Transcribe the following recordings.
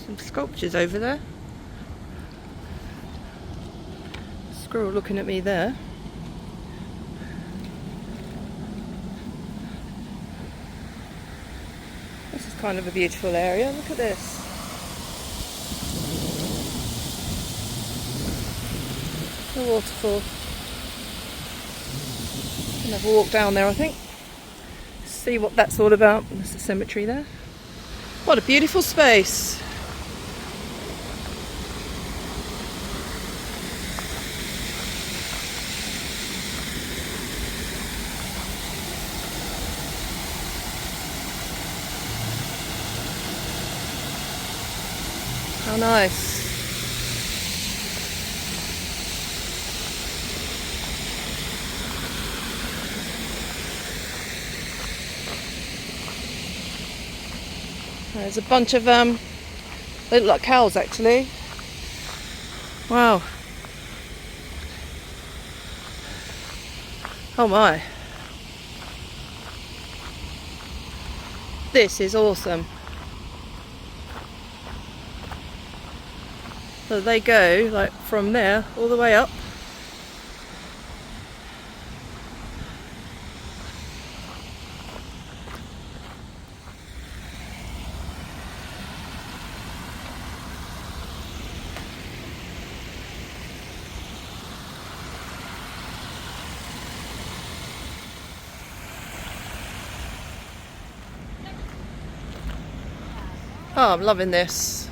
Some sculptures over there. Squirrel looking at me there. This is kind of a beautiful area. Look at this. The waterfall. Can have a walk down there, I think. See what that's all about. There's a cemetery there. What a beautiful space. How nice. There's a bunch of they look like cows actually. Wow. Oh my. This is awesome. So they go like from there all the way up. Oh, I'm loving this.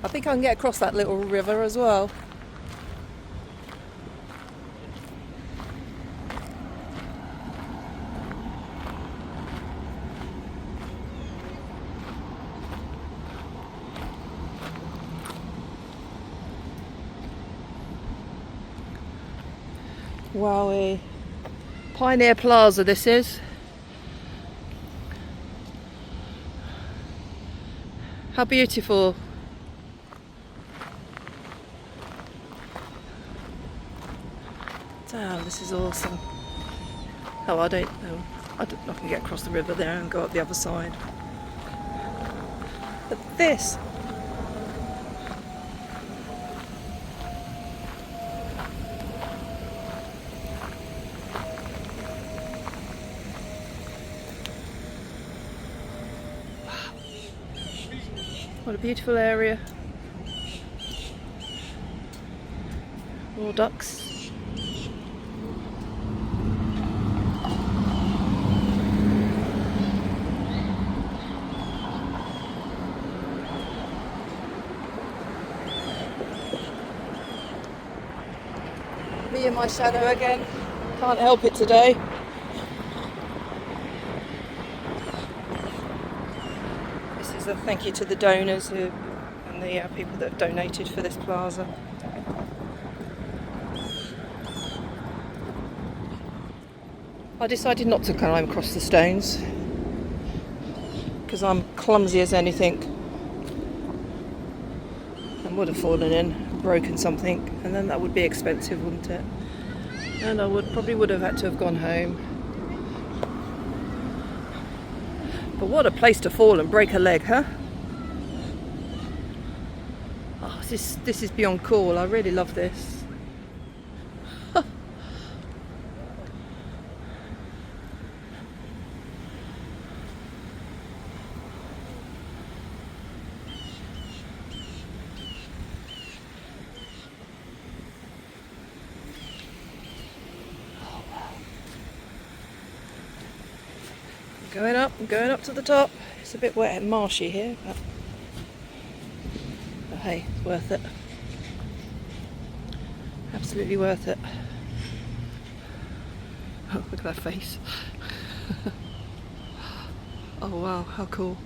I think I can get across that little river as well. Wowie. Pioneer Plaza this is. How beautiful. Damn, this is awesome. Oh, I don't know. I can get across the river there and go up the other side. But this. What a beautiful area. More ducks. Me in my shadow again. Can't help it today. This is a thank you to the donors and the people that have donated for this plaza. I decided not to climb across the stones because I'm clumsy as anything and would have fallen in. Broken something, and then that would be expensive, wouldn't it? And I probably would have had to have gone home. But what a place to fall and break a leg, huh? Oh, this is beyond cool. I really love this. I'm going up to the top. It's a bit wet and marshy here, but hey, it's worth it. Absolutely worth it. Oh, look at that face. Oh wow, how cool.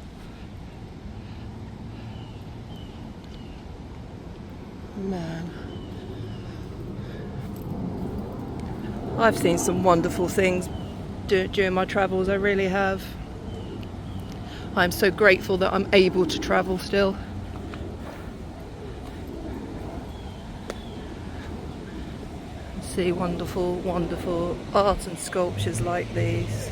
Man. I've seen some wonderful things during my travels, I really have. I'm so grateful that I'm able to travel still. see wonderful, wonderful art and sculptures like these.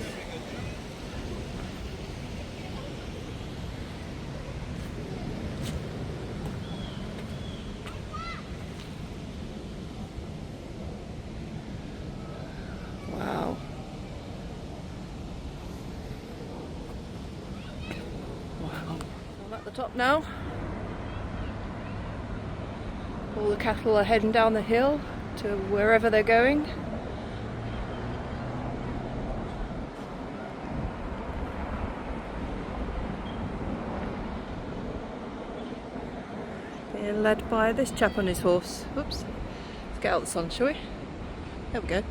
Wow. Wow. I'm at the top now. All the cattle are heading down the hill to wherever they're going. Being led by this chap on his horse. Oops. Let's get out the sun, shall we? There we go.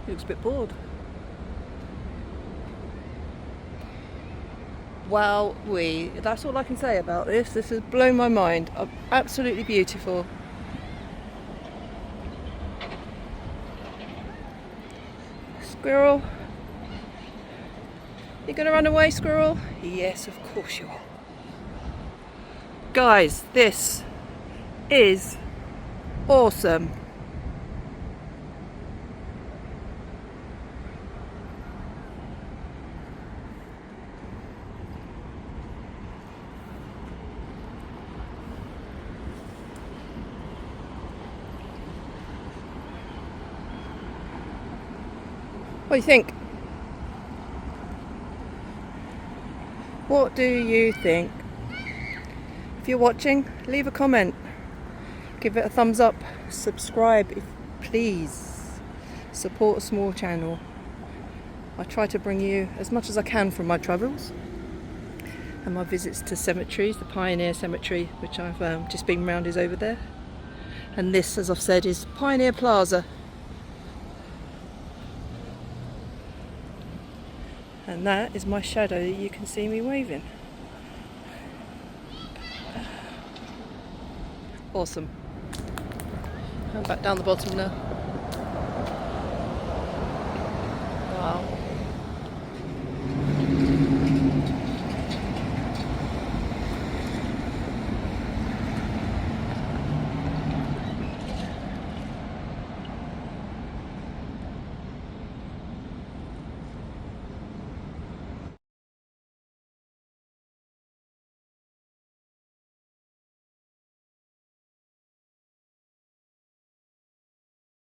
He looks a bit bored. Wow, that's all I can say about this. This has blown my mind. Absolutely beautiful. Squirrel. You gonna run away, squirrel? Yes, of course you are. Guys, this is awesome. What do you think? What do you think? If you're watching, leave a comment. Give it a thumbs up. Subscribe, please. Support a small channel. I try to bring you as much as I can from my travels and my visits to cemeteries. The Pioneer Cemetery, which I've just been round, is over there. And this, as I've said, is Pioneer Plaza. And that is my shadow that you can see me waving. Awesome. I'm back down the bottom now. Wow.